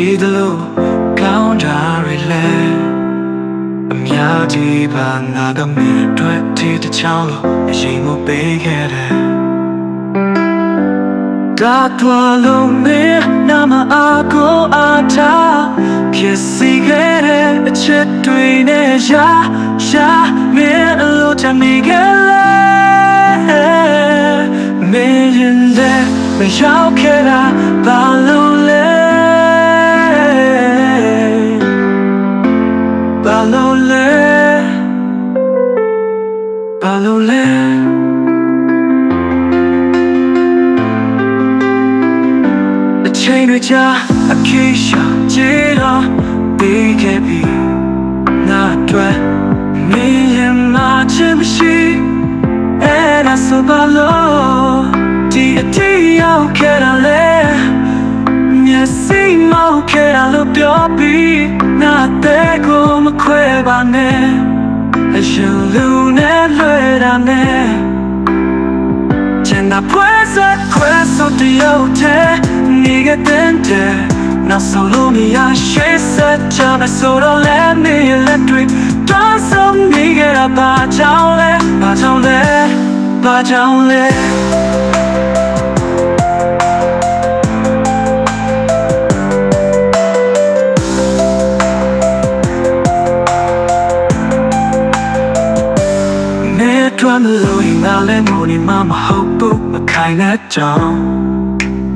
ရှိသလိုကောင်းတာတွေလဲအများကြီးပါငါကမင်းအတွက်ဒီတစ်ချောင်းလို့အရင်မပေးခဲ့တယ်ဒါတော်လုံးနဲ့နာမအားကိုအားထားဖြစ်စီခဲ့တဲ့အချက်တွေနဲ့ရှာမင်းအလိုချမိခဲ့လေမင်းရင်တဲ့မရောက်ခဲ့တာဘာလို့လဲဘာလို့လဲအချိန်တွေကြာအခေရှာကျေတော့ပြီးခဲ့ပြီငါအတွက်မင်းရဲ့မချင်မရှိအဲ့ဒါဆိုဘာလို့ဒီအတီးရောက်ခဲ့တာလဲမျက်စိမောက်ခဲ့တာလို့ပြောပြီးငါတဲ့ကိုမခွဲပါနဲ့အရှင်လူနဲ့လွှဲတာနဲ့ကျန်တာဖွဲဆိုတယောက်တည်းနေခဲ့တဲ့နောက်ဆုံးလို့မရရှိစကြမယ်ဆိုတော့လည်းနေလက်တွေတွန်းဆုံးနေခဲ့တာဘာကြောင့်လဲတွန်းလို့ရင်နားလဲမို့နေမှမဟုတ်ဘူးမခိုင်တဲ့ကြောင်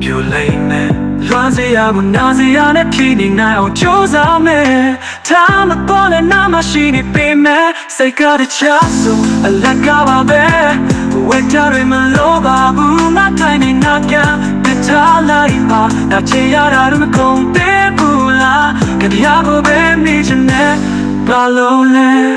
ပြိုလိမ့်မယ်လွမ်းစရာကိုနာစရာနဲ့ဖြည့်နေနိုင်အောင်ကြိုးစားမယ်ထားမပေါ်နဲ့နာမရှိနေပေမဲ့စိတ်ကတခြားဆိုအလက်ကပါပဲဝက်တာတွေမလို့ပါဘူးမတိုင်းနေနာပြန်ပြထားလိုက်ပါနောက်ချင်ရတာတော့မကုန်သေးဘူးလားကြရဖို့ပဲမိချင်တဲ့ဘာလို့လဲ